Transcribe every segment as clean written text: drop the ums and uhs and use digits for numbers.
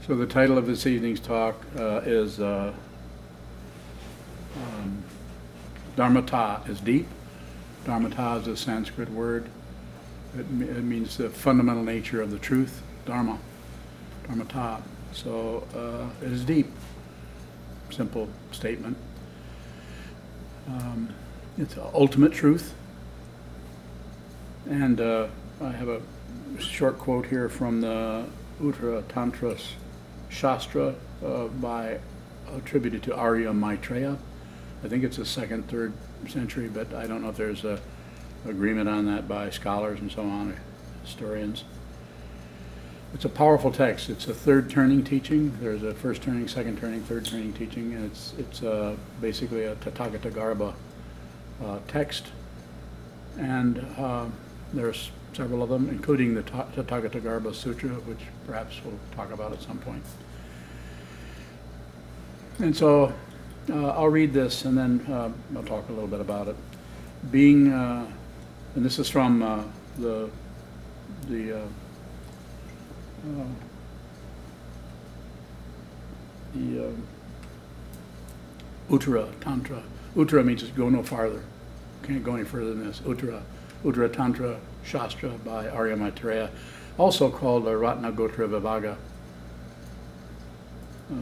So the title of this evening's talk is Dharmata is deep. Dharmata is a Sanskrit word. It means the fundamental nature of the truth, Dharma, Dharmata. So it is deep. Simple statement. It's ultimate truth. And I have a short quote here from the Uttaratantra Shastra attributed to Arya Maitreya. I think it's the 2nd, 3rd century, but I don't know if there's a agreement on that by scholars and so on, historians. It's a powerful text. It's a third turning teaching. There's a first turning, second turning, third turning teaching, and it's basically a Tathagata text. And there's several of them, including the Tathagata Sutra, which perhaps we'll talk about at some point. And so I'll read this, and then I'll talk a little bit about it. Being, and this is from the Uttaratantra. Uttara means go no farther. Can't go any further than this. Uttaratantra Shastra by Arya Maitreya, also called Ratnagotra Vibhaga,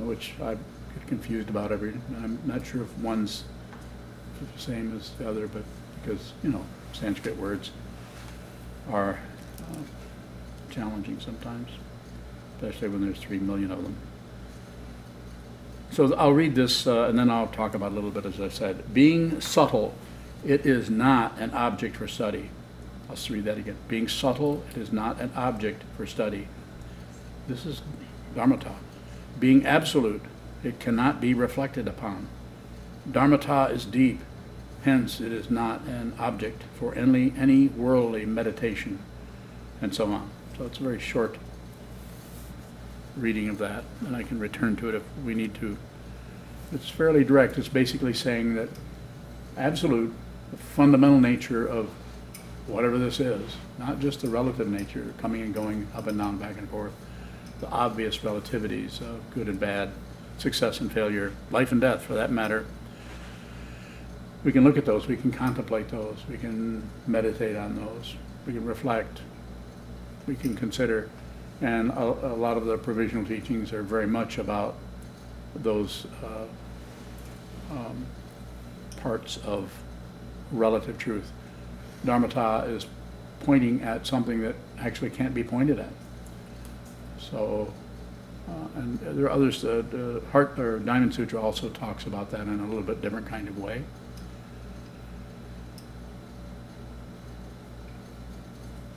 which I get confused about I'm not sure if one's the same as the other, but because, Sanskrit words are challenging sometimes, especially when there's 3 million of them. So I'll read this and then I'll talk about it a little bit, as I said. Being subtle, it is not an object for study. I'll just read that again. Being subtle, it is not an object for study. This is Dharmata. Being absolute, it cannot be reflected upon. Dharmata is deep, hence it is not an object for any worldly meditation, and so on. So it's a very short reading of that, and I can return to it if we need to. It's fairly direct. It's basically saying that absolute, the fundamental nature of whatever this is, not just the relative nature, coming and going, up and down, back and forth, the obvious relativities of good and bad, success and failure, life and death for that matter. We can look at those, we can contemplate those, we can meditate on those, we can reflect, we can consider, and a lot of the provisional teachings are very much about those parts of relative truth. Dharmata is pointing at something that actually can't be pointed at. So, and there are others, the Heart or Diamond Sutra also talks about that in a little bit different kind of way.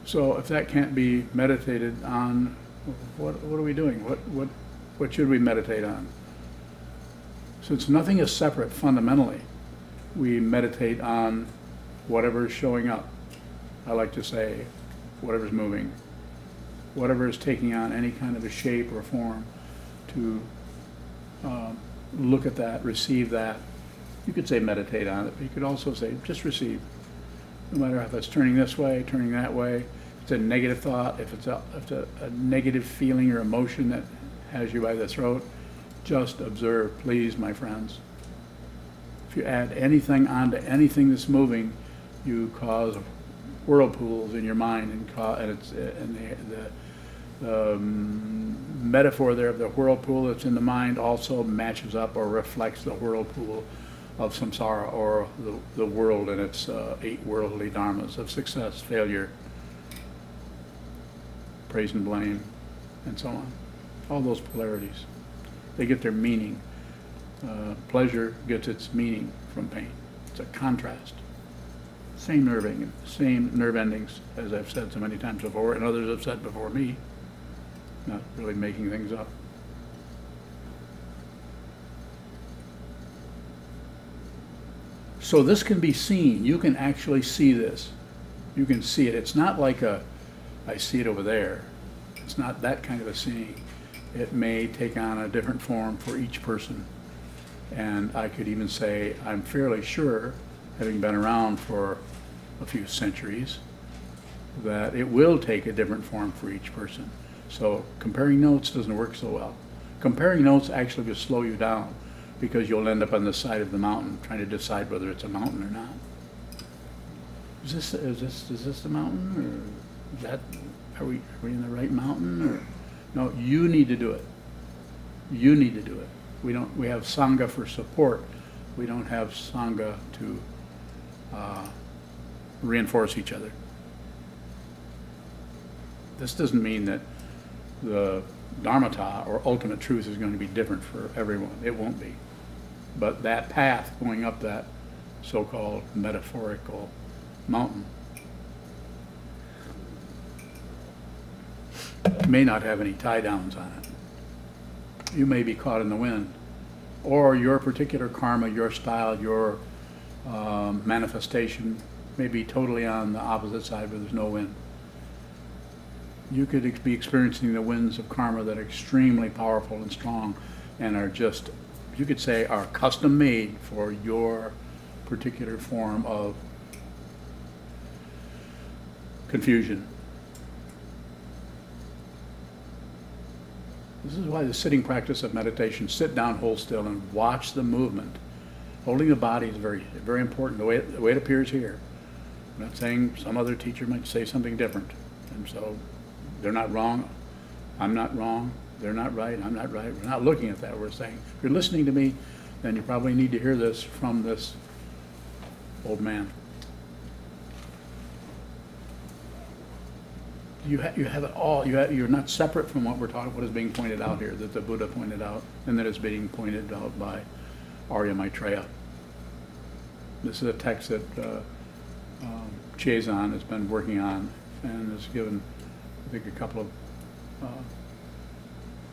So if that can't be meditated on, what are we doing? What should we meditate on? Since nothing is separate fundamentally, we meditate on whatever is showing up. I like to say, whatever's moving, whatever is taking on any kind of a shape or form, to look at that, receive that. You could say meditate on it, but you could also say just receive. No matter if it's turning this way, turning that way, if it's a negative thought, if it's a negative feeling or emotion that has you by the throat, just observe, please, my friends. If you add anything onto anything that's moving, you cause whirlpools in your mind, and the metaphor there of the whirlpool that's in the mind also matches up or reflects the whirlpool of samsara, or the world and its 8 worldly dharmas of success, failure, praise and blame, and so on. All those polarities, they get their meaning. Pleasure gets its meaning from pain. It's a contrast. Same nerve endings, as I've said so many times before, and others have said before me. Not really making things up. So this can be seen. You can actually see this. You can see it. It's not like I see it over there. It's not that kind of a seeing. It may take on a different form for each person. And I could even say, I'm fairly sure, having been around for a few centuries, that it will take a different form for each person. So comparing notes doesn't work so well. Comparing notes actually will slow you down because you'll end up on the side of the mountain trying to decide whether it's a mountain or not. Is this the mountain, or is that, are we in the right mountain, or no? You need to do it. You need to do it. We have sangha for support. We don't have sangha to reinforce each other. This doesn't mean that the Dharmata or ultimate truth is going to be different for everyone. It won't be. But that path going up that so-called metaphorical mountain may not have any tie downs on it. You may be caught in the wind, or your particular karma, your style, your manifestation may be totally on the opposite side where there's no wind. You could be experiencing the winds of karma that are extremely powerful and strong and are just, you could say, are custom made for your particular form of confusion. This is why the sitting practice of meditation, sit down, hold still, and watch the movement. Holding the body is very, very important, the way it appears here. I'm not saying some other teacher might say something different. And so they're not wrong, I'm not wrong, they're not right, I'm not right. We're not looking at that. We're saying, if you're listening to me, then you probably need to hear this from this old man. You have it all. You're not separate from what we're talking, what is being pointed out here, that the Buddha pointed out, and that is being pointed out by Arya Maitreya. This is a text that Sokuzan has been working on and has given, I think, a couple of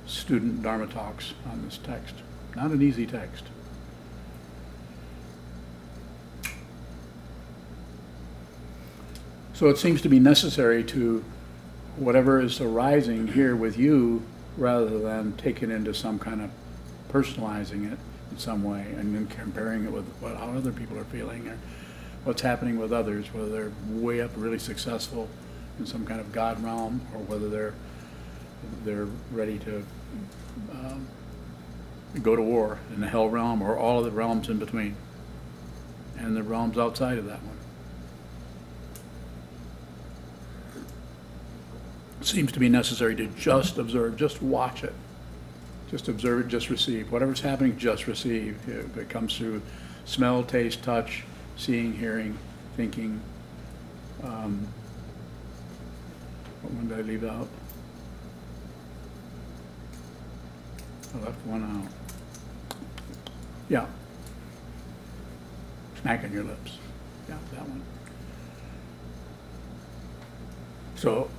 student Dharma talks on this text. Not an easy text. So it seems to be necessary to, whatever is arising here with you, rather than take it into some kind of personalizing it in some way and then comparing it with how other people are feeling or what's happening with others, whether they're way up really successful in some kind of God realm, or whether they're ready to go to war in the hell realm, or all of the realms in between and the realms outside of that one. It seems to be necessary to just observe, just watch it, just observe it, just receive. Whatever's happening, just receive. If it comes through smell, taste, touch, seeing, hearing, thinking. What one did I leave out? I left one out. Yeah. Smacking your lips. Yeah, that one. So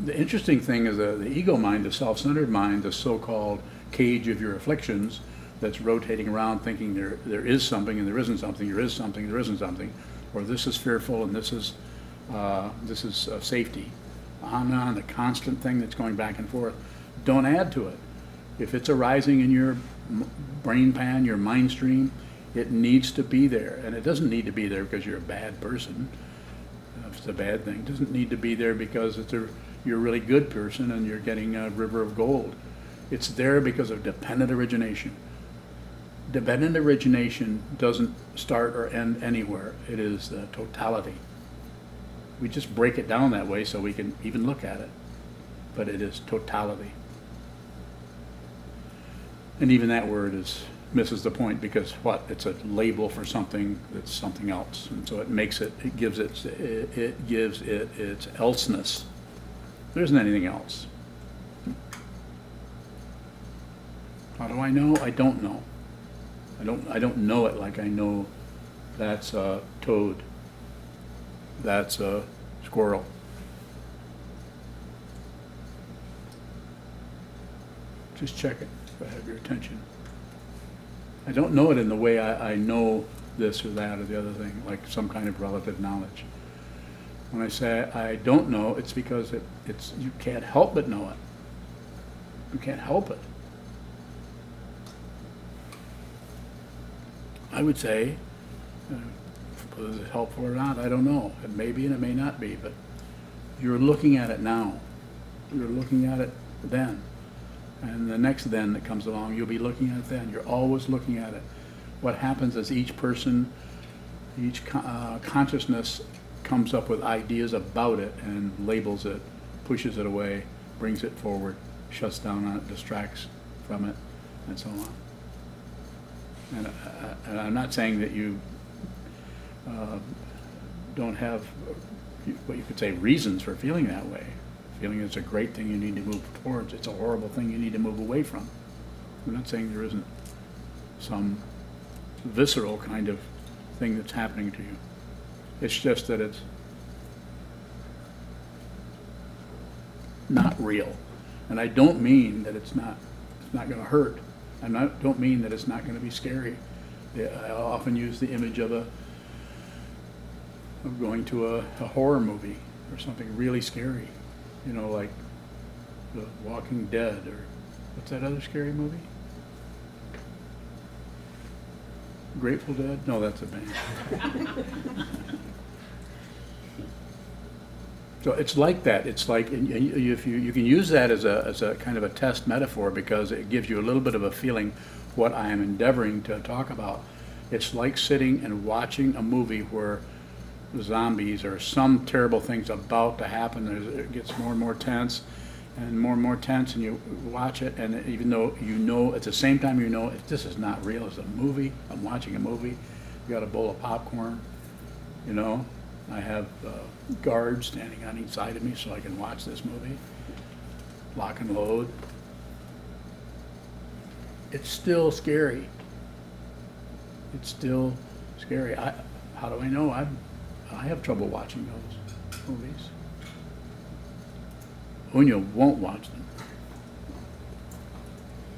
the interesting thing is the ego mind, the self-centered mind, the so-called cage of your afflictions that's rotating around thinking there is something and there isn't something, there is something, there isn't something, or this is fearful and this is safety. On and on, the constant thing that's going back and forth. Don't add to it. If it's arising in your brain pan, your mind stream, it needs to be there. And it doesn't need to be there because you're a bad person. If it's a bad thing. It doesn't need to be there because you're a really good person and you're getting a river of gold. It's there because of dependent origination. Dependent origination doesn't start or end anywhere. It is the totality. We just break it down that way so we can even look at it. But it is totality. And even that word misses the point, because what? It's a label for something that's something else. And so it gives it its elseness. There isn't anything else. How do I know? I don't know. I don't know it like I know that's a toad. That's a squirrel. Just check it if I have your attention. I don't know it in the way I know this or that or the other thing, like some kind of relative knowledge. When I say I don't know, it's because you can't help but know it. You can't help it. I would say, whether it's helpful or not, I don't know. It may be and it may not be, but you're looking at it now. You're looking at it then. And the next then that comes along, you'll be looking at it then. You're always looking at it. What happens is each person, each consciousness comes up with ideas about it and labels it, pushes it away, brings it forward, shuts down on it, distracts from it, and so on. And I'm not saying that you don't have what you could say reasons for feeling that way. Feeling it's a great thing you need to move towards. It's a horrible thing you need to move away from. I'm not saying there isn't some visceral kind of thing that's happening to you. It's just that it's not real. And I don't mean that it's not going to hurt. Don't mean that it's not going to be scary. I often use the image of going to a horror movie or something really scary. You know, like The Walking Dead, or what's that other scary movie? Grateful Dead? No, that's a band. So it's like that. It's like, if you can use that as a kind of a test metaphor, because it gives you a little bit of a feeling what I am endeavoring to talk about. It's like sitting and watching a movie where zombies or some terrible thing's about to happen. It gets more and more tense and more tense, and you watch it, and even though you know, at the same time you know this is not real, it's a movie, I'm watching a movie, you got a bowl of popcorn, you know, I have guards standing on each side of me so I can watch this movie, lock and load. It's still scary. It's still scary. How do I know? I have trouble watching those movies. Unya won't watch them.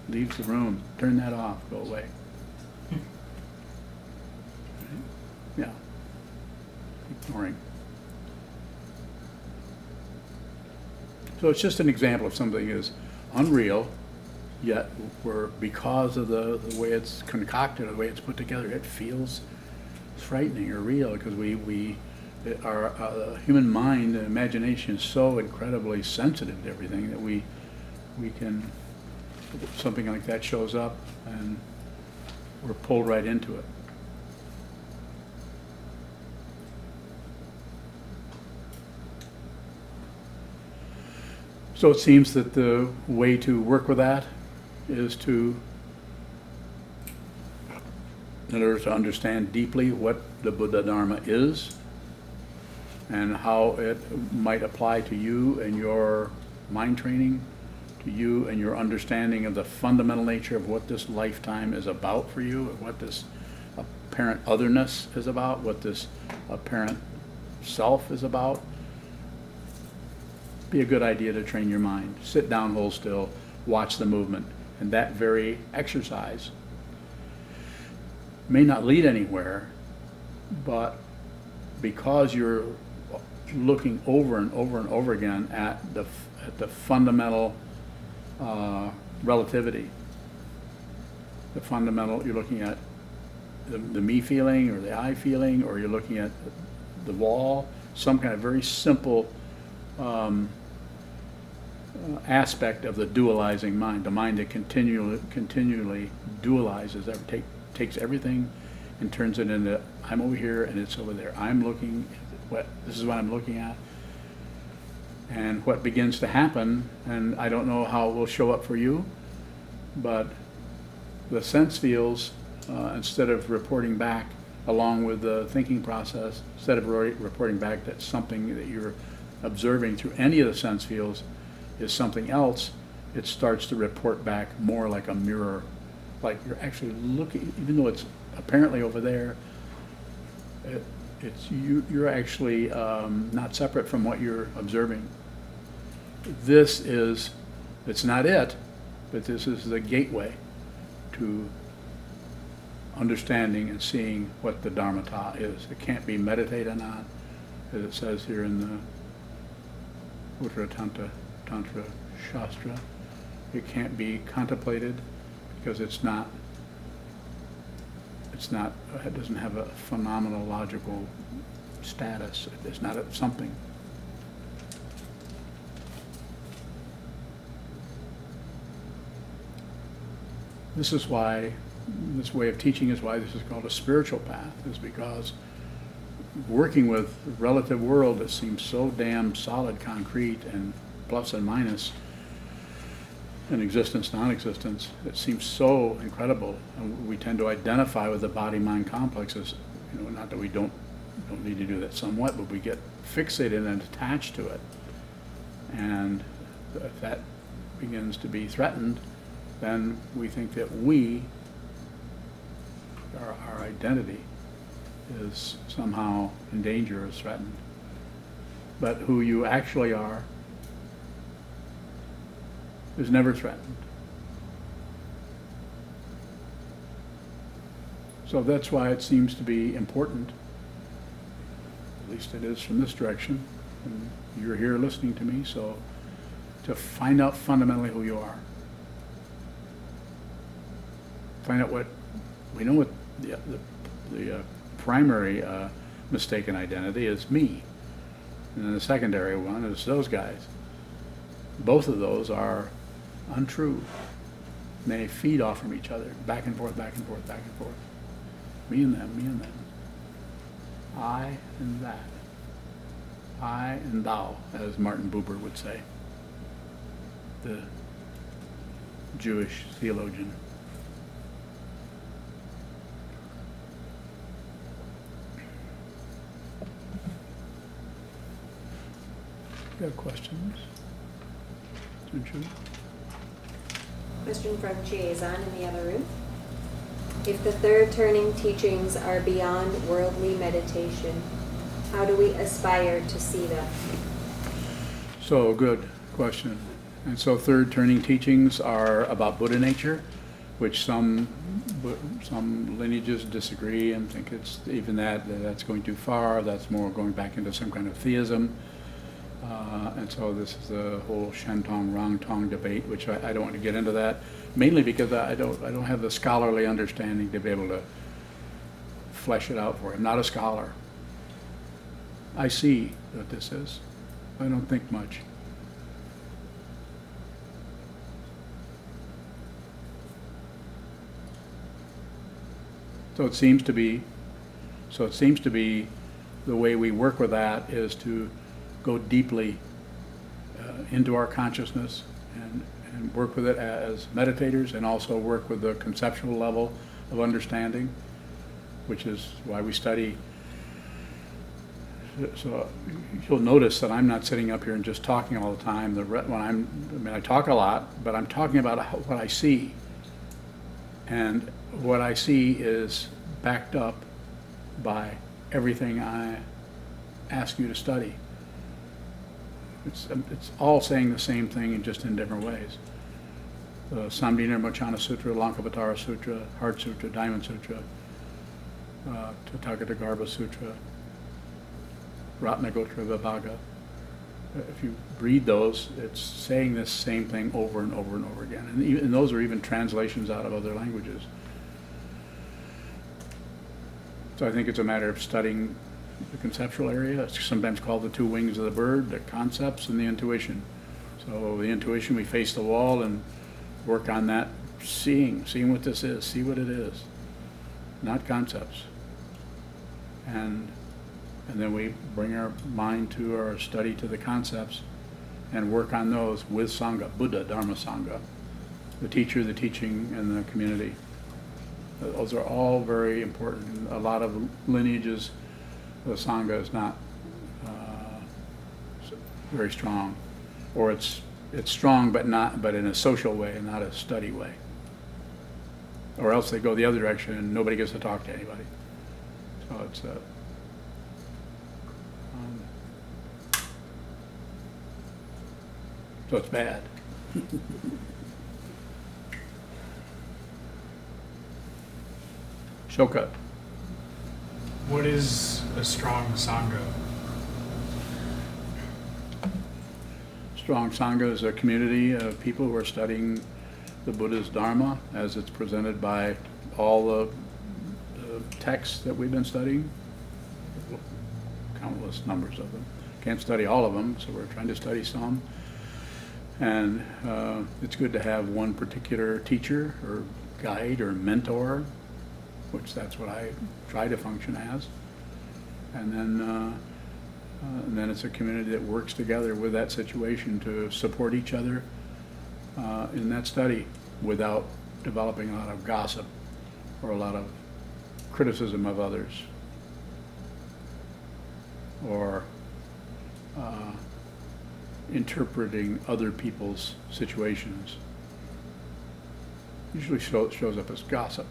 Leaves the room. Turn that off. Go away. Right? Yeah. Ignoring. So it's just an example of something that is unreal, yet because of the way it's concocted, the way it's put together, it feels frightening or real, because our human mind and imagination is so incredibly sensitive to everything that we can, something like that shows up and we're pulled right into it. So it seems that the way to work with that is in order to understand deeply what the Buddha Dharma is and how it might apply to you and your mind training, to you and your understanding of the fundamental nature of what this lifetime is about for you, what this apparent otherness is about, what this apparent self is about. Be a good idea to train your mind. Sit down, hold still, watch the movement. And that very exercise may not lead anywhere, but because you're looking over and over and over again at the fundamental relativity, you're looking at the me feeling or the I feeling, or you're looking at the wall, some kind of very simple aspect of the dualizing mind, the mind that continually dualizes, takes everything and turns it into, I'm over here and it's over there. I'm looking, this is what I'm looking at. And what begins to happen, and I don't know how it will show up for you, but the sense fields, instead of reporting back along with the thinking process, instead of reporting back that something that you're observing through any of the sense fields is something else, it starts to report back more like a mirror, like you're actually looking, even though it's apparently over there, you're actually not separate from what you're observing. It's not it, but this is the gateway to understanding and seeing what the Dharmata is. It can't be meditated on, as it says here in the Uttaratantra Shastra. It can't be contemplated because it doesn't have a phenomenological status. It's not something. This is why, this way of teaching is why this is called a spiritual path, is because working with the relative world that seems so damn solid, concrete, and plus and minus, and existence, non-existence, it seems so incredible. And we tend to identify with the body-mind complexes, not that we don't need to do that somewhat, but we get fixated and attached to it. And if that begins to be threatened, then we think that our identity is somehow in danger or is threatened. But who you actually are is never threatened. So that's why it seems to be important, at least it is from this direction, and you're here listening to me, so to find out fundamentally who you are. Find out what, we know what the primary mistaken identity is me. And then the secondary one is those guys. Both of those are untrue. They feed off from each other, back and forth, back and forth, back and forth. Me and them, me and them. I and that. I and thou, as Martin Buber would say, the Jewish theologian. You have questions? Question from Chiazan in the other room. If the third turning teachings are beyond worldly meditation, how do we aspire to see them? So, good question. And so third turning teachings are about Buddha nature, which some lineages disagree and think it's even that's going too far, that's more going back into some kind of theism. And so this is the whole Shentong Rangtong debate, which I don't want to get into that, mainly because I don't have the scholarly understanding to be able to flesh it out for you. I'm not a scholar. I see what this is. I don't think much. So it seems to be the way we work with that is to go deeply into our consciousness and work with it as meditators, and also work with the conceptual level of understanding, which is why we study. So you'll notice that I'm not sitting up here and just talking all the time. I talk a lot, but I'm talking about what I see. And what I see is backed up by everything I ask you to study. It's all saying the same thing and just in different ways. The Samdhina Mochana Sutra, Lankavatara Sutra, Heart Sutra, Diamond Sutra, Tathagata Garbha Sutra, Ratnagotra Vibhaga. If you read those, it's saying this same thing over and over and over again. And those are even translations out of other languages. So I think it's a matter of studying the conceptual area. It's sometimes called the two wings of the bird, the concepts and the intuition. So the intuition, we face the wall and work on that, seeing what this is, see what it is, not concepts. And then we bring our mind to our study to the concepts and work on those with Sangha, Buddha, Dharma, Sangha, the teacher, the teaching, and the community. Those are all very important. A lot of lineages, the Sangha is not very strong, or it's strong but in a social way and not a study way. Or else they go the other direction and nobody gets to talk to anybody. So it's so it's bad. Shoka. What is a strong Sangha? Strong Sangha is a community of people who are studying the Buddha's Dharma as it's presented by all the texts that we've been studying. Countless numbers of them. Can't study all of them, so we're trying to study some. And it's good to have one particular teacher or guide or mentor, which that's what I try to function as. And then it's a community that works together with that situation to support each other in that study without developing a lot of gossip or a lot of criticism of others or interpreting other people's situations. Usually shows up as gossip,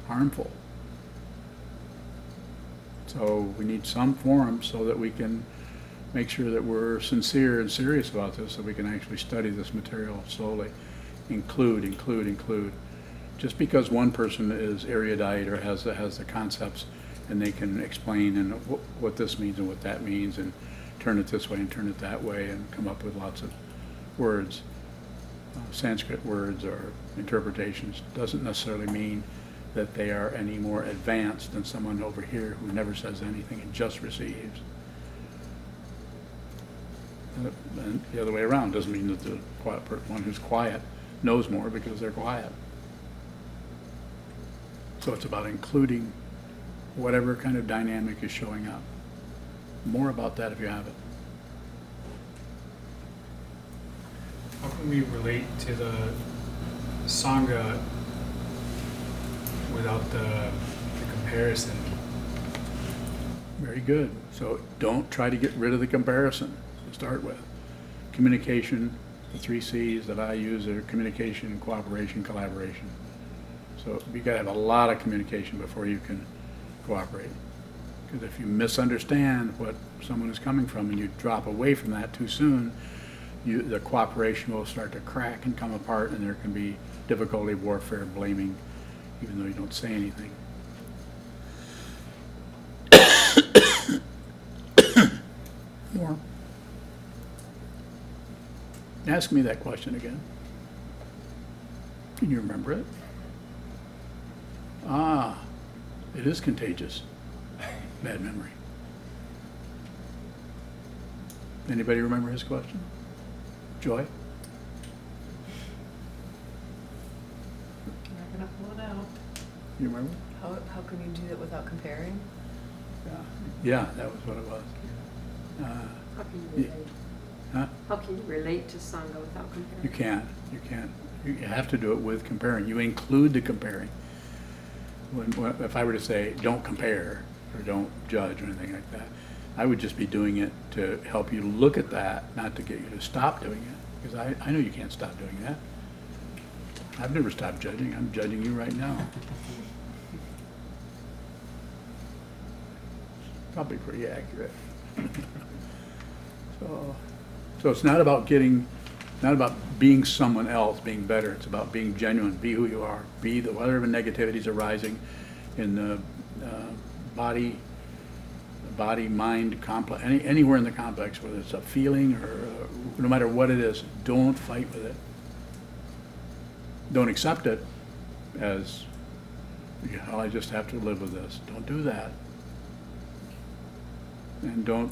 harmful. So we need some forum so that we can make sure that we're sincere and serious about this, so we can actually study this material slowly. Include. Just because one person is erudite or has the concepts and they can explain and what this means and what that means and turn it this way and turn it that way and come up with lots of words, Sanskrit words or interpretations, doesn't necessarily mean that they are any more advanced than someone over here who never says anything and just receives. And the other way around doesn't mean that the one who's quiet knows more because they're quiet. So it's about including whatever kind of dynamic is showing up. More about that if you have it. How can we relate to the Sangha without the comparison? Very good. So don't try to get rid of the comparison to start with. Communication, the 3 C's that I use are communication, cooperation, collaboration. So you gotta have a lot of communication before you can cooperate. Because if you misunderstand what someone is coming from and you drop away from that too soon, the cooperation will start to crack and come apart, and there can be difficulty, warfare, blaming, even though you don't say anything. More. Ask me that question again. Can you remember it? It is contagious. Bad memory. Anybody remember his question? Joy? I'm not gonna pull it out. You remember? How can you do that without comparing? Yeah, that was what it was. How can you Ye- relate? Huh? How can you relate to Sangha without comparing? You can't. You have to do it with comparing. You include the comparing. If I were to say, don't compare, or don't judge, or anything like that, I would just be doing it to help you look at that, not to get you to stop doing it. Because I know you can't stop doing that. I've never stopped judging. I'm judging you right now. Probably pretty accurate. So it's not about being someone else, being better. It's about being genuine. Be who you are. Be whatever negativities is arising in the body, mind complex, anywhere in the complex, whether it's a feeling or no matter what it is. Don't fight with it. Don't accept it as, I just have to live with this. Don't do that. And don't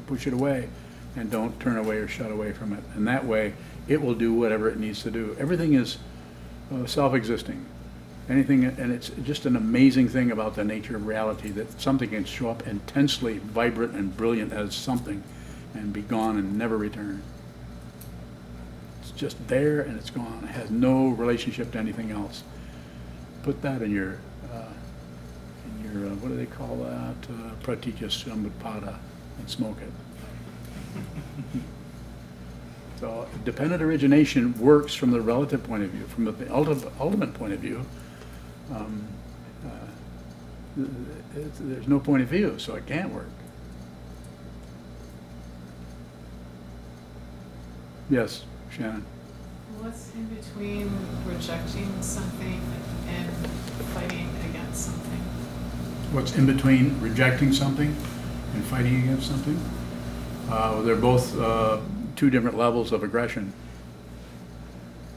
push it away, and don't turn away or shut away from it. And that way, it will do whatever it needs to do. Everything is self-existing. Anything, and it's just an amazing thing about the nature of reality that something can show up intensely vibrant and brilliant as something, and be gone and never return. It's just there and it's gone. It has no relationship to anything else. Put that in your what do they call that? Pratitya Samutpada, and smoke it. So dependent origination works from the relative point of view. From the ultimate point of view, there's no point of view, so it can't work. Yes, Shannon. What's in between rejecting something and fighting against something? What's in between rejecting something and fighting against something? They're both 2 different levels of aggression.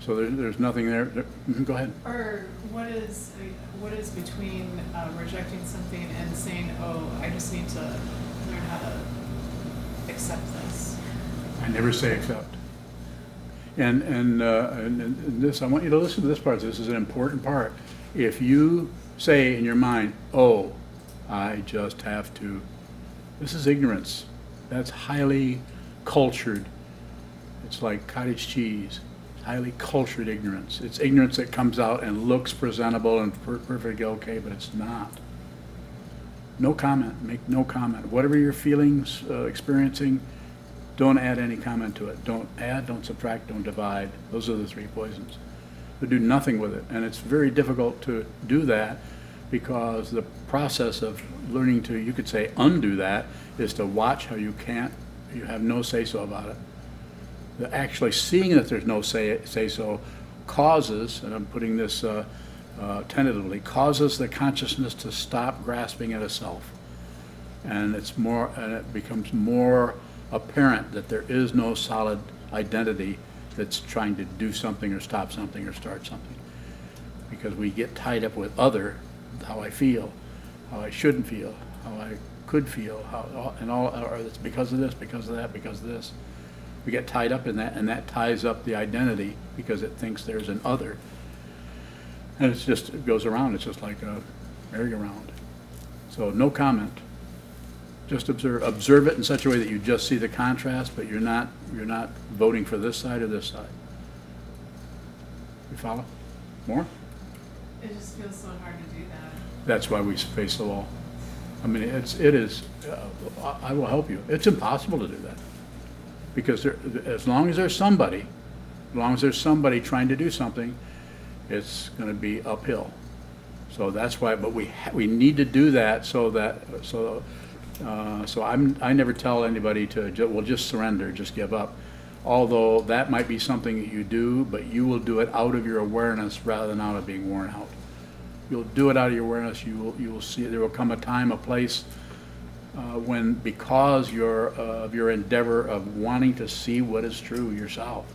So there's nothing there. Go ahead. Or what is between rejecting something and saying, oh, I just need to learn how to accept this? I never say accept. And this, I want you to listen to this part. This is an important part. If you say in your mind, oh, I just have to, this is ignorance. That's highly cultured. It's like cottage cheese. Highly cultured ignorance. It's ignorance that comes out and looks presentable and perfectly okay, but it's not. No comment. Make no comment. Whatever you're feeling, experiencing, don't add any comment to it. Don't add, don't subtract, don't divide. Those are the three poisons. But do nothing with it. And it's very difficult to do that because the process of learning to, you could say, undo that is to watch how you have no say-so about it. Actually seeing that there's no say-so causes, and I'm putting this tentatively, causes the consciousness to stop grasping at a self. And it becomes more apparent that there is no solid identity that's trying to do something or stop something or start something. Because we get tied up with how I feel, how I shouldn't feel, how I could feel, or it's because of this, because of that, because of this. We get tied up in that, and that ties up the identity because it thinks there's an other. And it goes around. It's just like a merry-go-round. So no comment. Just observe it in such a way that you just see the contrast, but you're not voting for this side or this side. You follow? More? It just feels so hard to do that. That's why we face the wall. I mean, it is. I will help you. It's impossible to do that because as long as there's somebody trying to do something, it's going to be uphill. So that's why. But we need to do that so I never tell anybody to just surrender, just give up. Although that might be something that you do, but you will do it out of your awareness rather than out of being worn out. You'll do it out of your awareness. You will see there will come a time, a place when, because of your endeavor of wanting to see what is true yourself,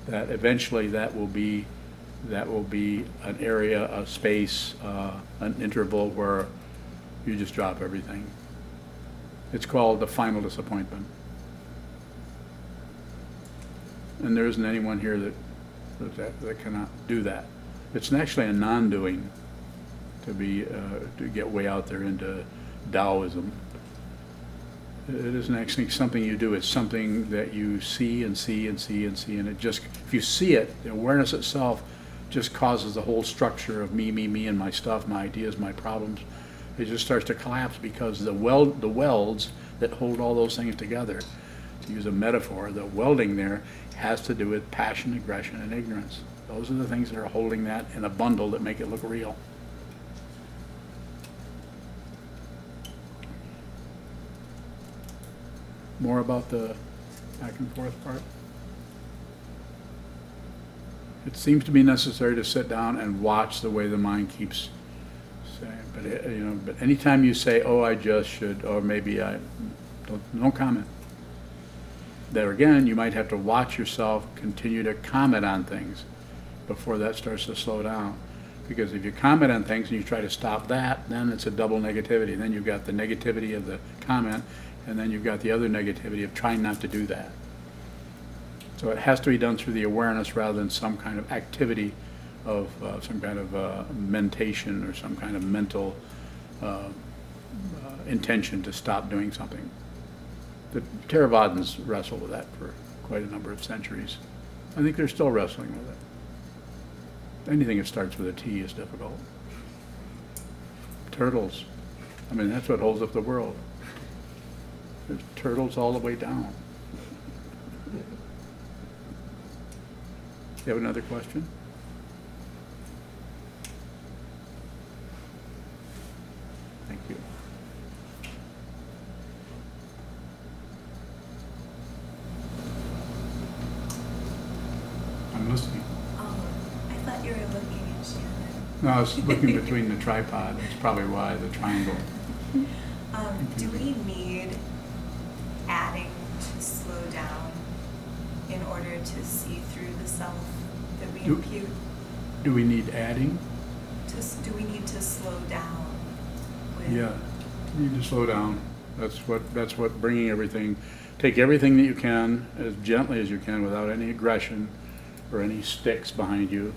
that eventually that will be an area, a space, an interval where you just drop everything. It's called the final disappointment. And there isn't anyone here that cannot do that. It's actually a non-doing to get way out there into Taoism. It isn't actually something you do. It's something that you see and see and see and see. And it just, if you see it, the awareness itself just causes the whole structure of me, and my stuff, my ideas, my problems. It just starts to collapse because the welds that hold all those things together, to use a metaphor, the welding there has to do with passion, aggression, and ignorance. Those are the things that are holding that in a bundle that make it look real. More about the back and forth part? It seems to be necessary to sit down and watch the way the mind keeps saying, but anytime you say, oh, I just should, or maybe I, don't comment. There again, you might have to watch yourself continue to comment on things before that starts to slow down. Because if you comment on things and you try to stop that, then it's a double negativity. Then you've got the negativity of the comment, and then you've got the other negativity of trying not to do that. So it has to be done through the awareness rather than some kind of activity of some kind of mentation or some kind of mental intention to stop doing something. The Theravadins wrestled with that for quite a number of centuries. I think they're still wrestling with it. Anything that starts with a T is difficult. Turtles. I mean, that's what holds up the world. There's turtles all the way down. You have another question? Thank you. I'm listening. I thought you were looking at Shannon. No, I was looking between the tripod. That's probably why, the triangle. Do we need adding to slow down in order to see through the self that we impute? Do we need adding? Do we need to slow down? With Yeah, you need to slow down. That's what bringing everything take everything that you can as gently as you can without any aggression or any sticks behind you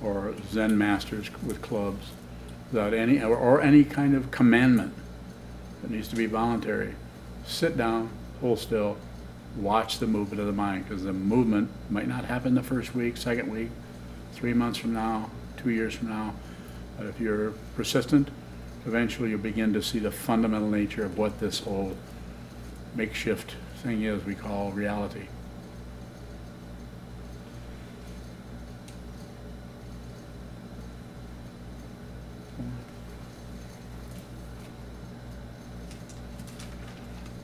or Zen masters with clubs, without any, or any kind of commandment. It needs to be voluntary. Sit down, hold still, watch the movement of the mind, because the movement might not happen the first week, second week, 3 months from now, 2 years from now. But if you're persistent, eventually you'll begin to see the fundamental nature of what this whole makeshift thing is we call reality.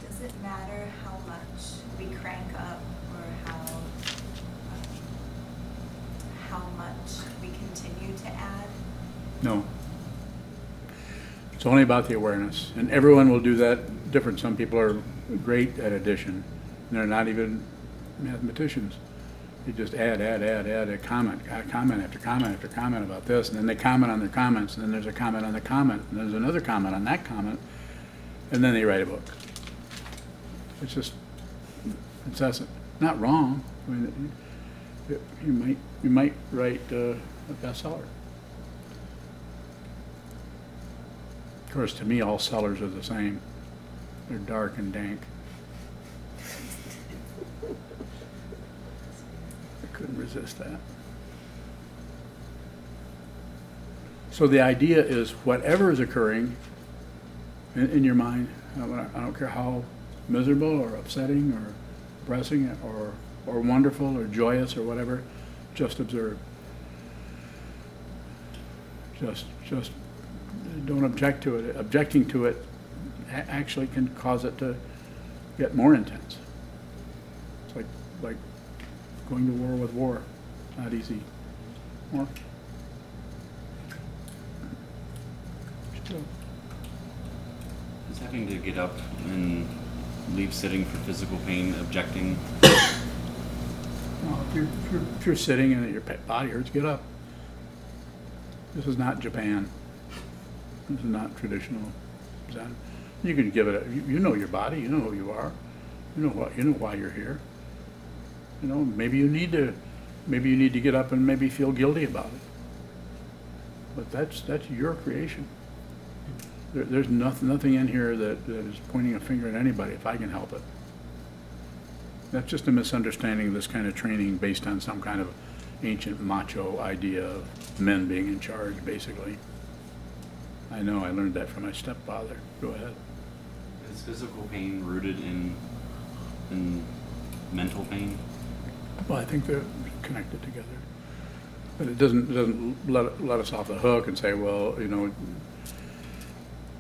Does it matter how much we crank up or how much we continue to add? No. It's only about the awareness. And everyone will do that different. Some people are great at addition. And they're not even mathematicians. They just add a comment after comment after comment about this. And then they comment on their comments. And then there's a comment on the comment. And there's another comment on that comment. And then they write a book. It's just incessant. Not wrong. I mean, you might write a bestseller. Of course, to me, all sellers are the same. They're dark and dank. I couldn't resist that. So the idea is whatever is occurring in your mind, I don't care how miserable or upsetting or depressing or wonderful or joyous or whatever, just observe. Just don't object to it. Objecting to it actually can cause it to get more intense. It's like going to war with war. Not easy. More. Still. Is having to get up and leave sitting for physical pain objecting? Well, if you're sitting and your body hurts, get up. This is not Japan. This is not traditional Zen. You can give it. You know your body. You know who you are. You know what. You know why you're here. You know, maybe you need to get up and maybe feel guilty about it. But that's your creation. There's nothing in here that is pointing a finger at anybody if I can help it. That's just a misunderstanding of this kind of training based on some kind of ancient macho idea of men being in charge, basically. I know, I learned that from my stepfather. Go ahead. Is physical pain rooted in mental pain? Well, I think they're connected together. But it doesn't let us off the hook and say, well, you know,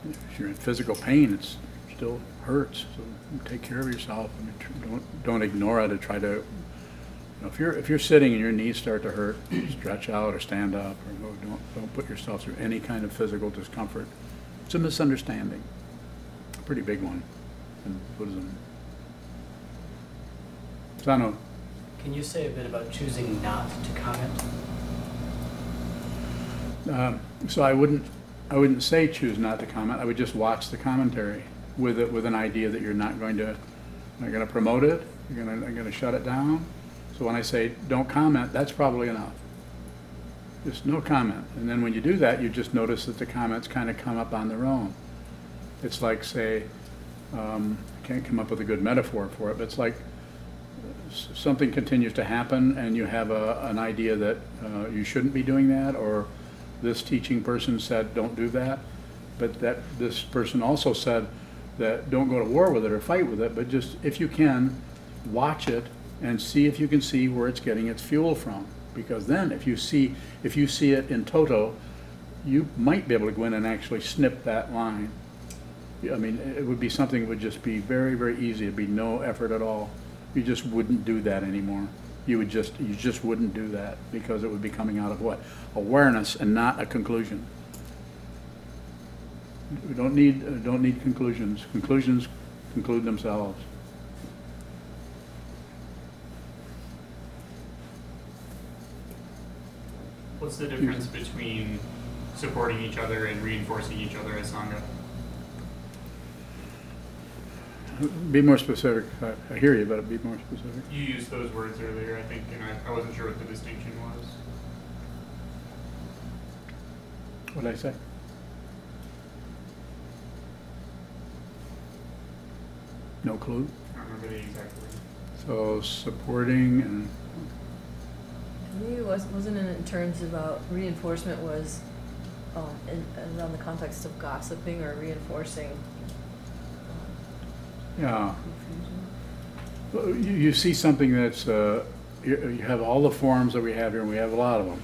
if you're in physical pain, it still hurts. So take care of yourself and don't ignore it. To try to, you know, if you're sitting and your knees start to hurt, stretch out or stand up, or don't put yourself through any kind of physical discomfort. It's a misunderstanding, a pretty big one in Buddhism. Sano. Can you say a bit about choosing not to comment? So I wouldn't say choose not to comment. I would just watch the commentary with an idea that you're not going to promote it. You're going to shut it down. So when I say don't comment, that's probably enough. Just no comment. And then when you do that, you just notice that the comments kind of come up on their own. It's like, say, I can't come up with a good metaphor for it, but it's like something continues to happen and you have an idea that you shouldn't be doing that, or this teaching person said don't do that, but that this person also said that don't go to war with it or fight with it, but just, if you can, watch it and see if you can see where it's getting its fuel from. Because then if you see it in toto, you might be able to go in and actually snip that line. I mean, it would be something that would just be very, very easy. It'd be no effort at all. You just wouldn't do that anymore. You just wouldn't do that, because it would be coming out of what? Awareness and not a conclusion. We don't need conclusions. Conclusions conclude themselves. What's the difference between supporting each other and reinforcing each other as Sangha? Be more specific. I hear you, but be more specific. You used those words earlier, I think, and I wasn't sure what the distinction was. What did I say? No clue? I don't remember the exact word. So supporting and, Maybe it wasn't in terms about reinforcement was around the context of gossiping or reinforcing yeah. confusion. Well, you see something that's, you have all the forms that we have here, and we have a lot of them.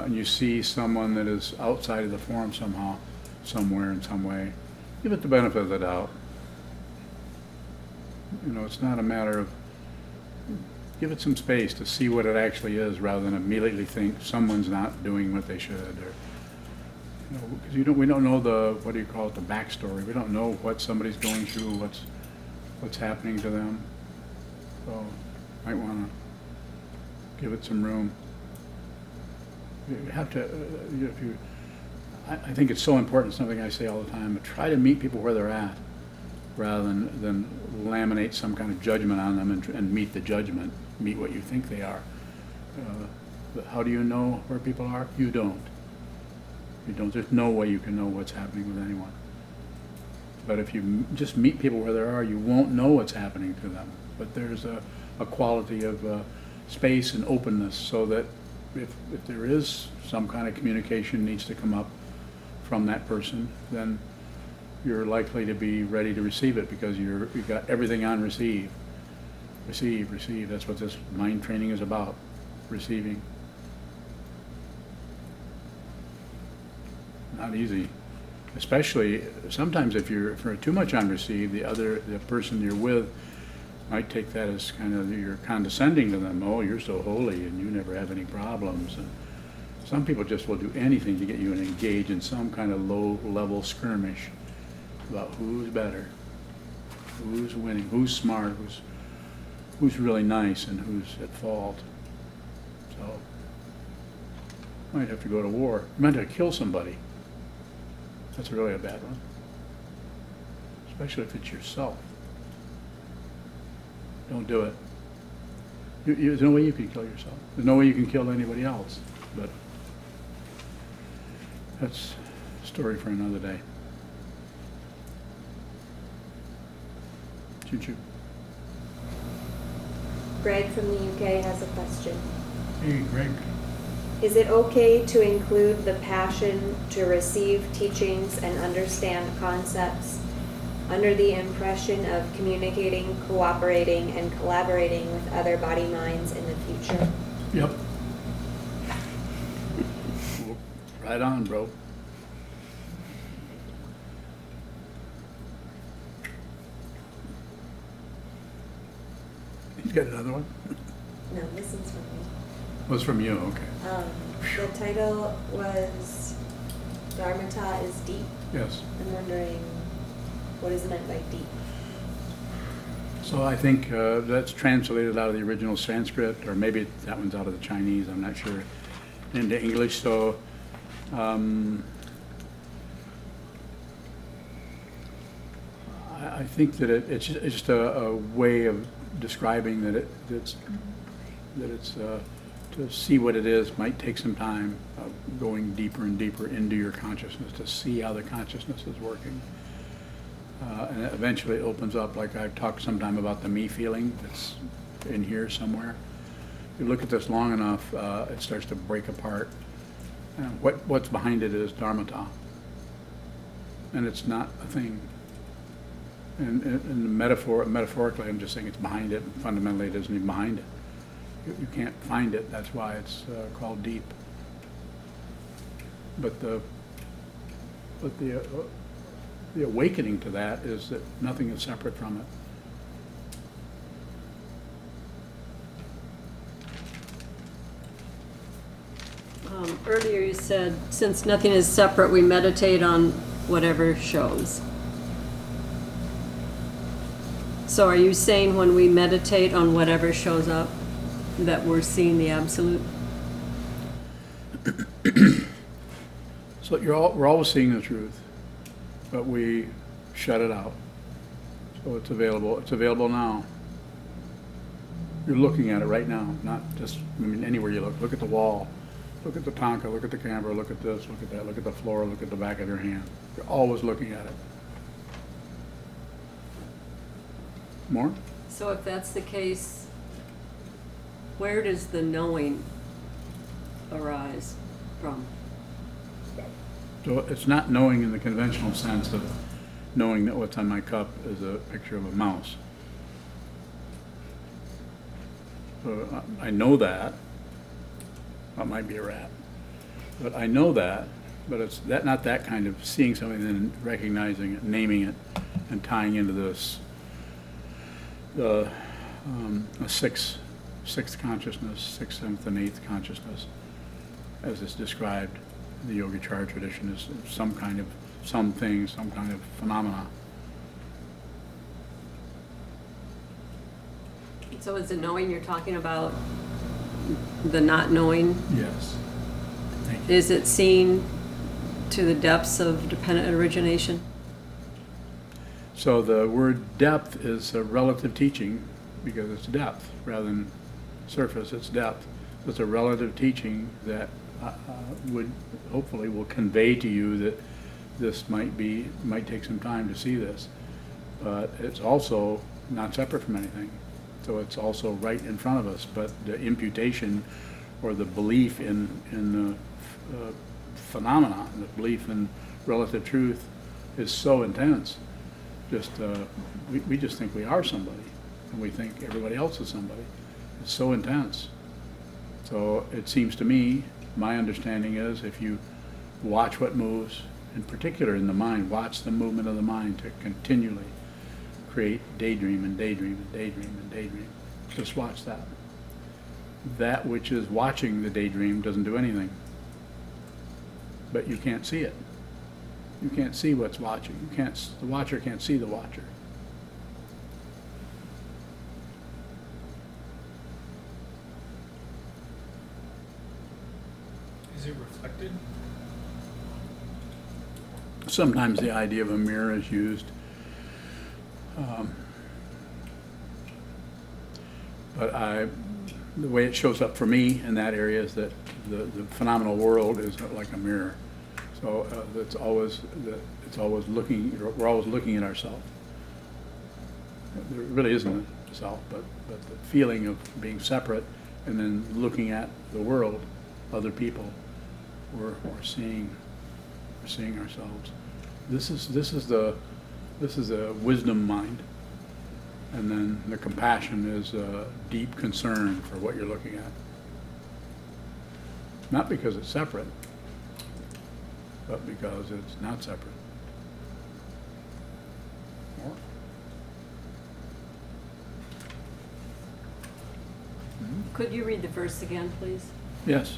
And you see someone that is outside of the form somehow, somewhere in some way, give it the benefit of the doubt. You know, it's not a matter of, give it some space to see what it actually is rather than immediately think someone's not doing what they should, or, you know, because we don't know the, what do you call it, the backstory. We don't know what somebody's going through, what's happening to them. So, might want to give it some room. You have to, I think it's so important, something I say all the time, but try to meet people where they're at, rather than laminate some kind of judgment on them and meet the judgment, meet what you think they are. But how do you know where people are? You don't. You don't. There's no way you can know what's happening with anyone. But if you just meet people where they are, you won't know what's happening to them. But there's a quality of space and openness, so that if there is some kind of communication needs to come up from that person, then you're likely to be ready to receive it, because you've got everything on receive. Receive, receive. That's what this mind training is about. Receiving. Not easy. Especially sometimes if you're too much on receive, the person you're with might take that as kind of you're condescending to them. Oh, you're so holy and you never have any problems. And some people just will do anything to get you to engage in some kind of low-level skirmish about who's better, who's winning, who's smart, who's really nice, and who's at fault. So, might have to go to war. You might have to kill somebody. That's really a bad one. Especially if it's yourself. Don't do it. There's no way you can kill yourself. There's no way you can kill anybody else. But that's a story for another day. Choo-choo. Greg from the UK has a question. Hey, Greg. Is it okay to include the passion to receive teachings and understand concepts under the impression of communicating, cooperating, and collaborating with other body minds in the future? Yep. Right on, bro. He's got another one? No, this one's from me. Was from you, okay. The title was Dharmata is Deep. Yes. I'm wondering what is meant by deep. So I think that's translated out of the original Sanskrit, or maybe that one's out of the Chinese, I'm not sure, into English. So I think that it's just a way of describing that it's to see what it is might take some time, going deeper and deeper into your consciousness to see how the consciousness is working. And it eventually opens up, like I've talked sometime about the me feeling that's in here somewhere. You look at this long enough, it starts to break apart. And what's behind it is Dharmata. And it's not a thing. And metaphorically, I'm just saying it's behind it. Fundamentally, it isn't even behind it. You can't find it. That's why it's called deep. But the awakening to that is that nothing is separate from it. Earlier you said, since nothing is separate, we meditate on whatever shows. So are you saying when we meditate on whatever shows up, that we're seeing the absolute? So we're always seeing the truth, but we shut it out. So it's available now. You're looking at it right now, not just, I mean, anywhere you look. Look at the wall, look at the tanka, look at the camera, look at this, look at that, look at the floor, look at the back of your hand. You're always looking at it. More? So if that's the case, where does the knowing arise from? So it's not knowing in the conventional sense of knowing that what's on my cup is a picture of a mouse. So I know that. That might be a rat. But I know that, but it's not that kind of seeing something and then recognizing it, naming it, and tying into this, a sixth consciousness, sixth, seventh, and eighth consciousness, as it's described in the Yogacara tradition, is some kind of phenomena. So is the knowing you're talking about the not knowing? Yes. Thank you. Is it seen to the depths of dependent origination? So the word depth is a relative teaching because it's depth rather than surface, it's depth. It's a relative teaching that hopefully will convey to you that this might take some time to see this, but it's also not separate from anything. So it's also right in front of us, but the imputation or the belief in the phenomena, the belief in relative truth is so intense. We just think we are somebody, and we think everybody else is somebody. It's so intense. So it seems to me, my understanding is, if you watch what moves, in particular in the mind, watch the movement of the mind to continually create daydream and daydream and daydream and daydream. Just watch that. That which is watching the daydream doesn't do anything. But you can't see it. You can't see what's watching. The watcher can't see the watcher. Is it reflected? Sometimes the idea of a mirror is used. But the way it shows up for me in that area is that the phenomenal world is like a mirror. So it's always looking. We're always looking at ourselves. There really isn't a self, but the feeling of being separate and then looking at the world, other people, we're seeing ourselves. This is the wisdom mind. And then the compassion is a deep concern for what you're looking at. Not because it's separate, but because it's not separate. More? Could you read the verse again, please? Yes.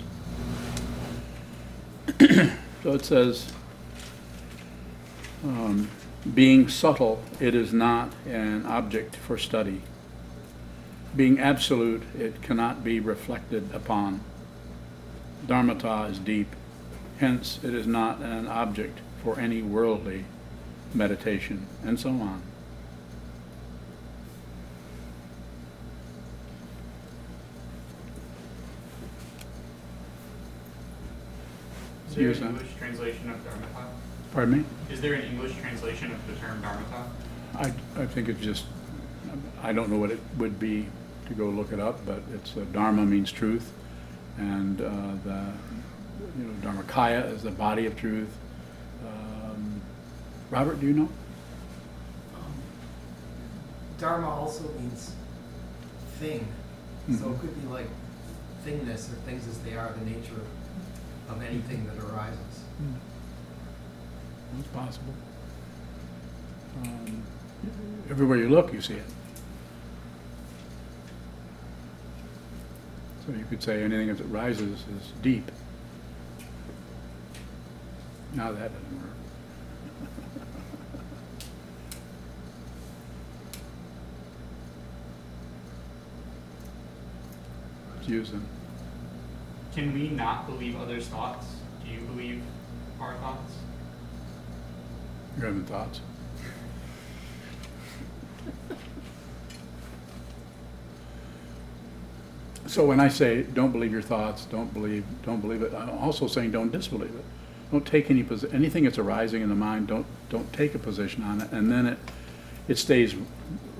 So it says, being subtle, it is not an object for study. Being absolute, it cannot be reflected upon. Dharmata is deep, hence it is not an object for any worldly meditation, and so on. Is there Use an that. English translation of Dharmata? Pardon me? Is there an English translation of the term Dharmata? I think it's just, I don't know what it would be to go look it up, but it's Dharma means truth, and Dharmakaya is the body of truth. Robert, do you know? Dharma also means thing, so it could be like thingness or things as they are, the nature of anything that arises. It's possible. Everywhere you look, you see it. So you could say anything as it rises is deep. Now that doesn't work. It's using. Can we not believe others' thoughts? Do you believe our thoughts? You're having thoughts. So when I say don't believe your thoughts, don't believe it, I'm also saying don't disbelieve it. Don't take anything that's arising in the mind. Don't take a position on it, and then it stays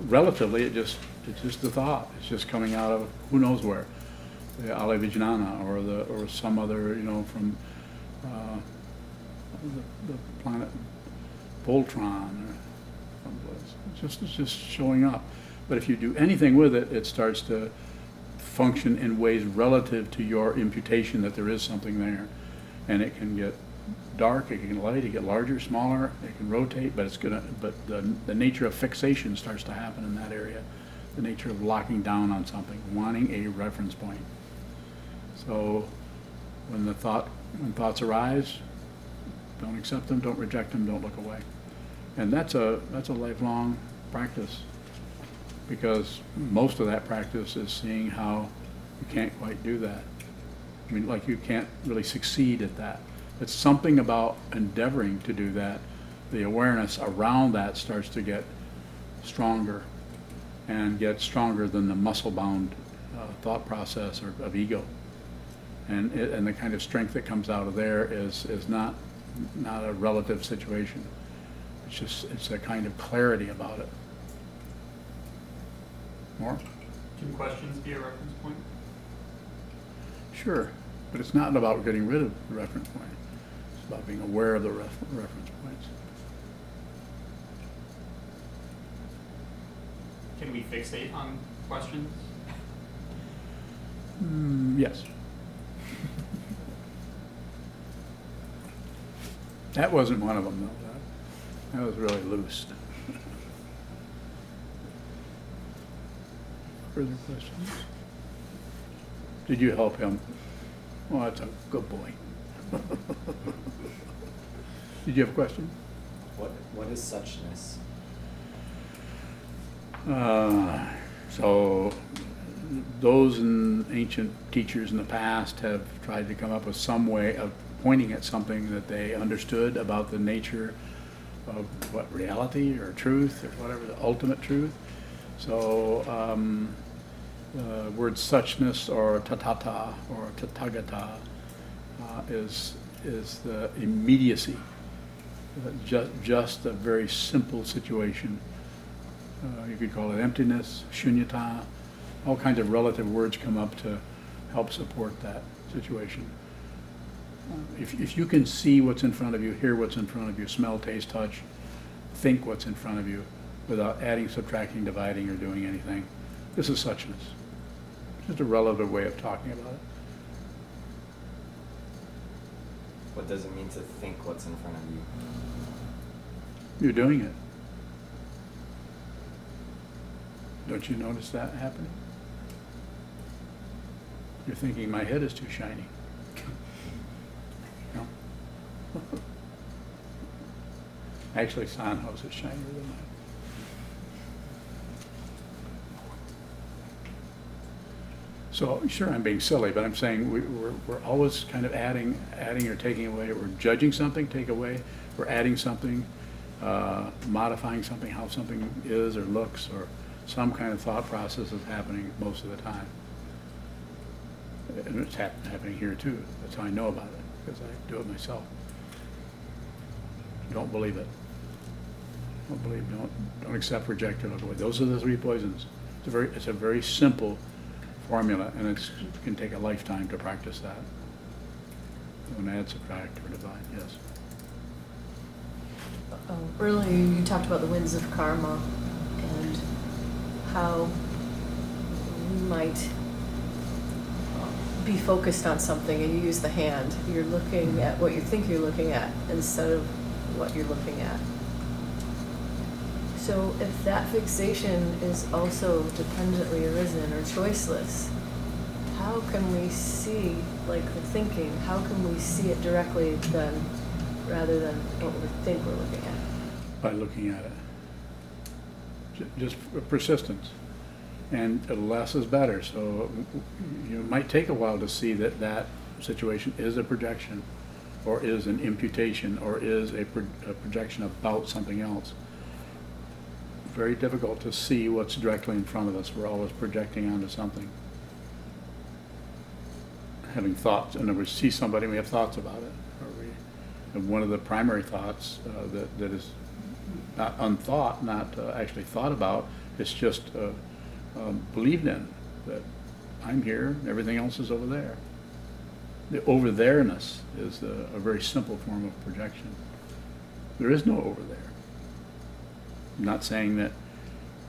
relatively. It's just a thought. It's just coming out of who knows where, the Ale Vijnana or some other, from the planet Voltron or someplace. It's just showing up. But if you do anything with it, it starts to function in ways relative to your imputation that there is something there, and it can get dark, it can get light, it can get larger, smaller, it can rotate, but the nature of fixation starts to happen in that area, the nature of locking down on something, wanting a reference point. So when thoughts arise, don't accept them, don't reject them, don't look away, and that's a lifelong practice. Because most of that practice is seeing how you can't quite do that. I mean, like you can't really succeed at that. It's something about endeavoring to do that. The awareness around that starts to get stronger and get stronger than the muscle-bound thought process of ego. And the kind of strength that comes out of there is not a relative situation. It's a kind of clarity about it. More? Can questions be a reference point? Sure, but it's not about getting rid of the reference point. It's about being aware of the reference points. Can we fixate on questions? Yes. That wasn't one of them, though. That was really loose. Further questions? Did you help him? Oh, that's a good boy. Did you have a question? What is suchness? So those ancient teachers in the past have tried to come up with some way of pointing at something that they understood about the nature of what reality or truth or whatever, the ultimate truth. So the word suchness or tatata or tathagata is the immediacy, just a very simple situation. You could call it emptiness, shunyata. All kinds of relative words come up to help support that situation. If you can see what's in front of you, hear what's in front of you, smell, taste, touch, think what's in front of you without adding, subtracting, dividing, or doing anything, this is suchness. Just a relative way of talking about it. What does it mean to think what's in front of you? You're doing it. Don't you notice that happening? You're thinking, my head is too shiny. No? Actually, Sanho's is shinier than mine. So, sure, I'm being silly, but I'm saying we're always kind of adding or taking away. We're judging something, take away. We're adding something, modifying something, how something is or looks, or some kind of thought process is happening most of the time. And it's happening here too. That's how I know about it, because I do it myself. Don't believe it. Don't accept, reject, or look away. Those are the three poisons. It's a very simple formula, and it can take a lifetime to practice that. Don't add, subtract, or divide. Yes. Earlier you talked about the winds of karma and how we might be focused on something, and you use the hand. You're looking at what you think you're looking at instead of what you're looking at. So if that fixation is also dependently arisen or choiceless, how can we see, like the thinking, how can we see it directly then, rather than what we think we're looking at? By looking at it. Just persistence. And less is better. So you might take a while to see that that situation is a projection, or is an imputation, or is a projection about something else. very difficult to see what's directly in front of us. We're always projecting onto something. Having thoughts, and we see somebody and we have thoughts about it. And one of the primary thoughts that is not unthought, not actually thought about, it's just believed in, that I'm here, everything else is over there. The over there-ness is a very simple form of projection. There is no over there. I'm not saying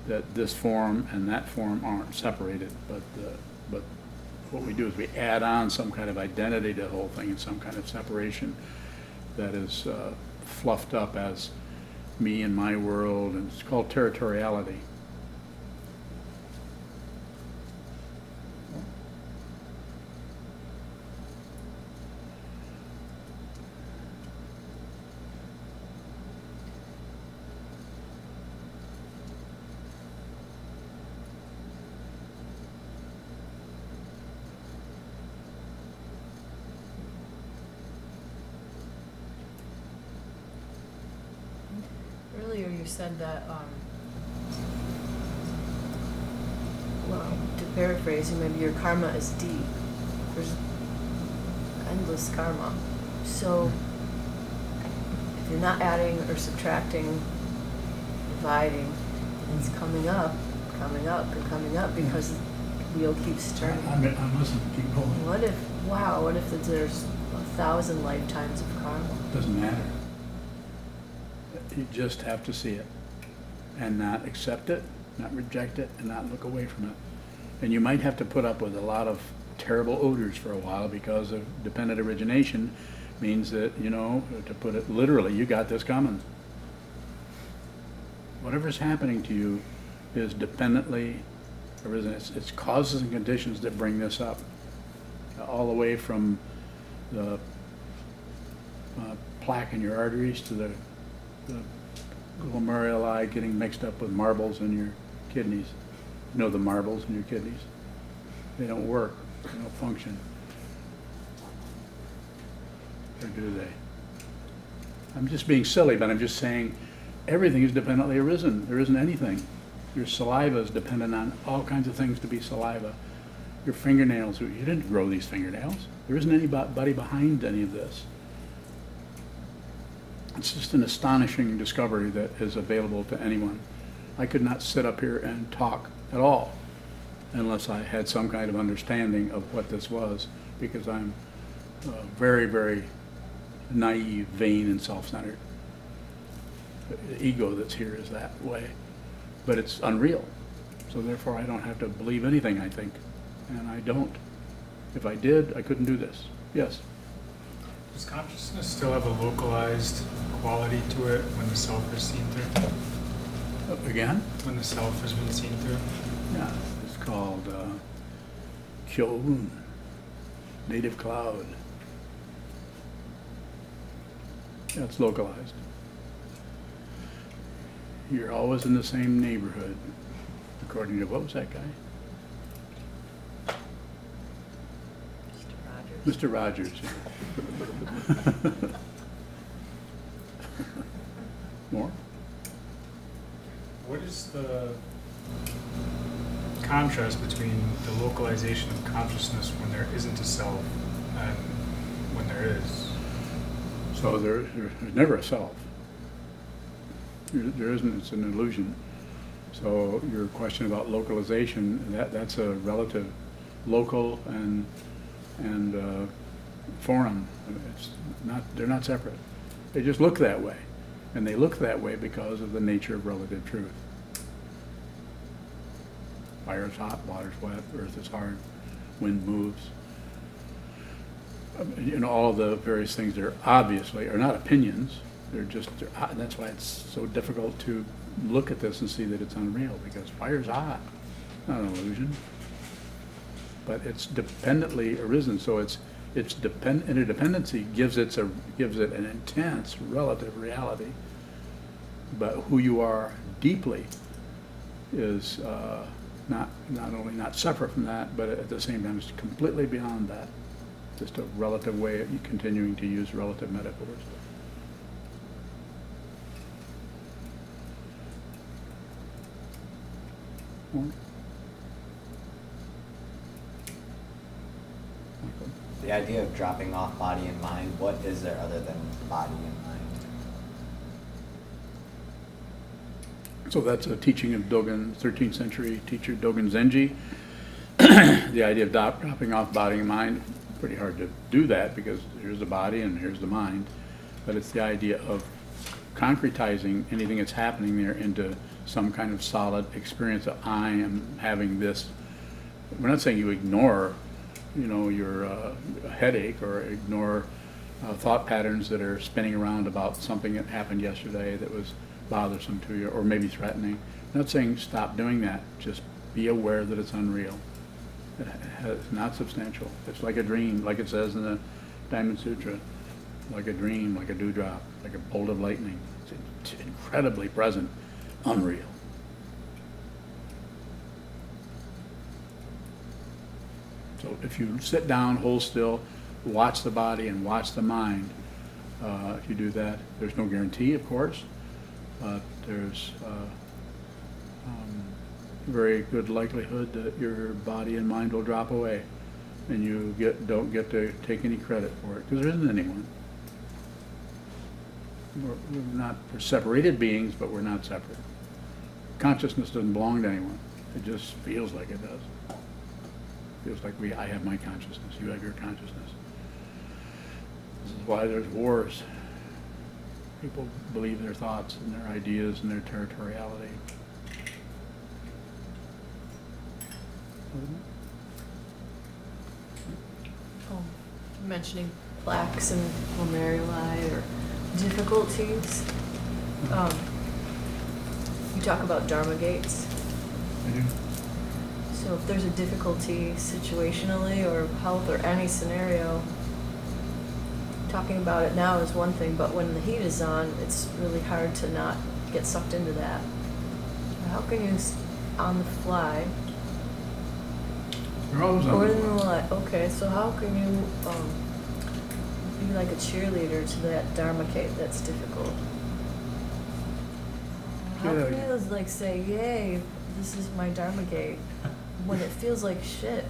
that this form and that form aren't separated, but what we do is we add on some kind of identity to the whole thing, and some kind of separation that is fluffed up as me and my world, and it's called territoriality. Earlier you said that, well, to paraphrase, maybe your karma is deep. There's endless karma. So if you're not adding or subtracting, dividing, it's coming up and coming up because the wheel keeps turning. I'm listening, keep going. What if there's 1,000 lifetimes of karma? Doesn't matter. You just have to see it and not accept it, not reject it, and not look away from it. And you might have to put up with a lot of terrible odors for a while, because of dependent origination means that, you know, to put it literally, you got this coming. Whatever's happening to you is dependently arisen. It's causes and conditions that bring this up, all the way from the plaque in your arteries to the glomeruli getting mixed up with marbles in your kidneys. You know the marbles in your kidneys? They don't work, they don't function. Or do they? I'm just being silly, but I'm just saying everything is dependently arisen. There isn't anything. Your saliva is dependent on all kinds of things to be saliva. Your fingernails, you didn't grow these fingernails. There isn't anybody behind any of this. It's just an astonishing discovery that is available to anyone. I could not sit up here and talk at all unless I had some kind of understanding of what this was, because I'm very, very naive, vain, and self-centered. The ego that's here is that way, but it's unreal. So therefore I don't have to believe anything I think, and I don't. If I did, I couldn't do this. Yes? Does consciousness still have a localized quality to it when the self is seen through? Again? When the self has been seen through? Yeah, it's called Kyo-un, native cloud. Yeah, it's localized. You're always in the same neighborhood, according to, what was that guy? Mr. Rogers. More? What is the contrast between the localization of consciousness when there isn't a self and when there is? So there's never a self. There isn't, it's an illusion. So your question about localization, that's a relative, local and foreign. It's not, they're not separate. They just look that way. And they look that way because of the nature of relative truth. Fire is hot, water's wet, earth is hard, wind moves. You know, all the various things that obviously are not opinions. That's why it's so difficult to look at this and see that it's unreal, because fire's hot, not an illusion. But it's dependently arisen, so interdependency gives it an intense relative reality. But who you are deeply is not only not separate from that, but at the same time it's completely beyond that. Just a relative way of continuing to use relative metaphors. Michael? The idea of dropping off body and mind, what is there other than body and mind? So that's a teaching of Dogen, 13th century teacher Dogen Zenji. The idea of dropping off body and mind, pretty hard to do that because here's the body and here's the mind. But it's the idea of concretizing anything that's happening there into some kind of solid experience of I am having this. We're not saying you ignore, your headache or ignore thought patterns that are spinning around about something that happened yesterday that was bothersome to you or maybe threatening. I'm not saying stop doing that, just be aware that it's unreal. It's not substantial. It's like a dream, like it says in the Diamond Sutra, like a dream, like a dewdrop, like a bolt of lightning. It's incredibly present, unreal. So if you sit down, hold still, watch the body and watch the mind, if you do that, there's no guarantee, of course, but there's very good likelihood that your body and mind will drop away and you don't get to take any credit for it because there isn't anyone. We're separated beings, but we're not separate. Consciousness doesn't belong to anyone. It just feels like it does. Feels like I have my consciousness, you have your consciousness. This is why there's wars. People believe their thoughts and their ideas and their territoriality. Mentioning plaques and glomeruli or difficulties. You talk about Dharma gates. So if there's a difficulty situationally or health or any scenario, talking about it now is one thing, but when the heat is on, it's really hard to not get sucked into that. How can you, on the fly, You're always on or the in the fly. light, okay, so how can you be like a cheerleader to that Dharma gate that's difficult? How Yeah. can you like say, yay, this is my Dharma gate, when it feels like shit?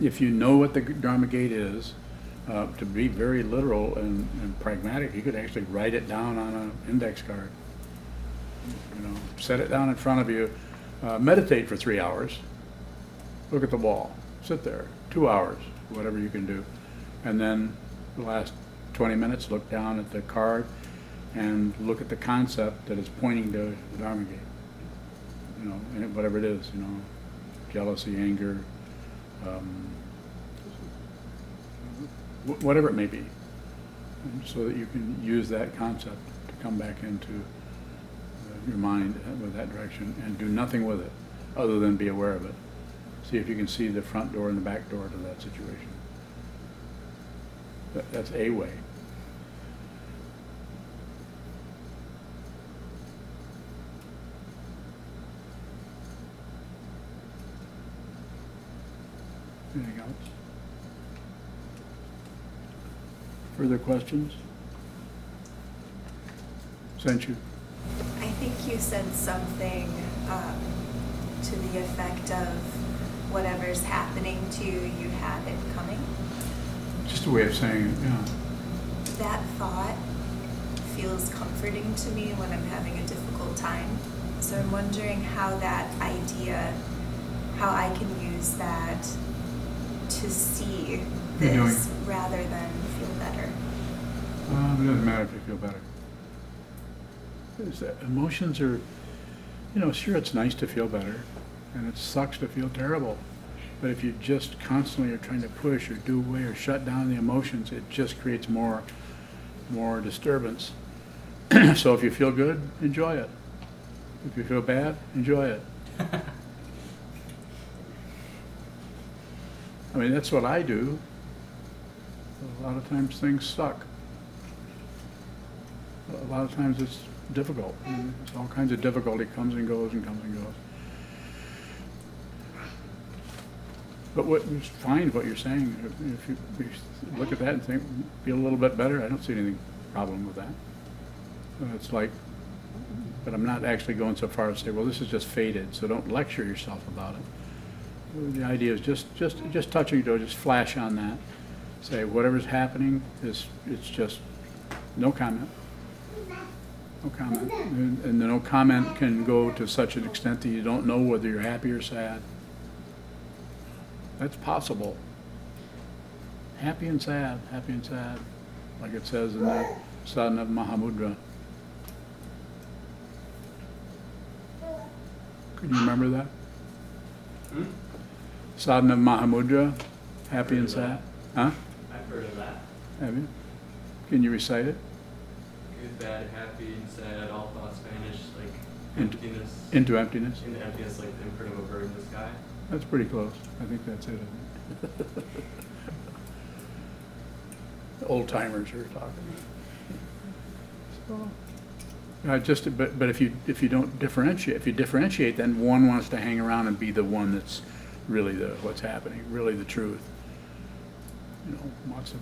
If you know what the Dharma gate is, to be very literal and pragmatic, you could actually write it down on an index card. Set it down in front of you. Meditate for 3 hours. Look at the wall. Sit there. 2 hours, whatever you can do. And then the last 20 minutes, look down at the card and look at the concept that is pointing to the Dharma gate. And whatever it is, jealousy, anger, whatever it may be, so that you can use that concept to come back into your mind with that direction and do nothing with it other than be aware of it. See if you can see the front door and the back door to that situation. That's a way. Anything else? Further questions? Senchu? I think you said something to the effect of whatever's happening to you, you have it coming. Just a way of saying it, yeah. That thought feels comforting to me when I'm having a difficult time. So I'm wondering how that idea, how I can use that to see this rather than feel better. It doesn't matter if you feel better. Emotions are, sure, it's nice to feel better, and it sucks to feel terrible. But if you just constantly are trying to push or do away or shut down the emotions, it just creates more disturbance. So if you feel good, enjoy it. If you feel bad, enjoy it. I mean, that's what I do. A lot of times things suck. A lot of times it's difficult. It's all kinds of difficulty comes and goes and comes and goes. But it's fine what you're saying. If you look at that and think, feel a little bit better, I don't see any problem with that. It's like But I'm not actually going so far as to say, well, this is just fated, so don't lecture yourself about it. The idea is just touching, just flash on that. Say, whatever's happening is, it's just no comment. No comment. And the no comment can go to such an extent that you don't know whether you're happy or sad. That's possible. Happy and sad, like it says in the Sadhana Mahamudra. Could you remember that? Sadhana Mahamudra, happy and sad? Huh? I've heard of that. Have you? Can you recite it? Good, bad, happy, and sad, all thoughts vanish, like Into emptiness. emptiness? Into emptiness, like the imprint of a bird in the sky. That's pretty close. I think that's it. Isn't it? Old timers are talking. So, but if you don't differentiate, if you differentiate, then one wants to hang around and be the one that's really what's happening, really the truth. You know, wants to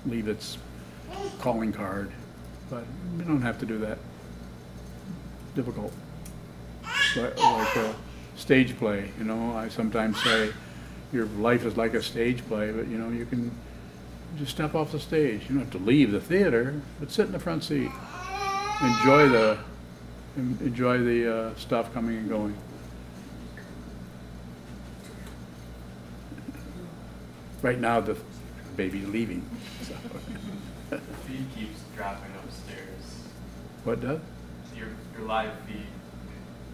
leave its calling card, but you don't have to do that. Difficult. Like a stage play, you know, I sometimes say your life is like a stage play, but you know, you can just step off the stage. You don't have to leave the theater, but sit in the front seat. Enjoy the stuff coming and going. Right now, the baby's leaving. So. The feed keeps dropping upstairs. What does? Your live feed.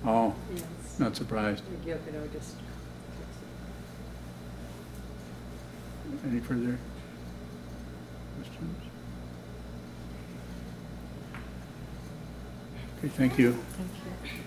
Oh, Yes. not surprised. Just. Any further questions? Okay, thank you. Thank you.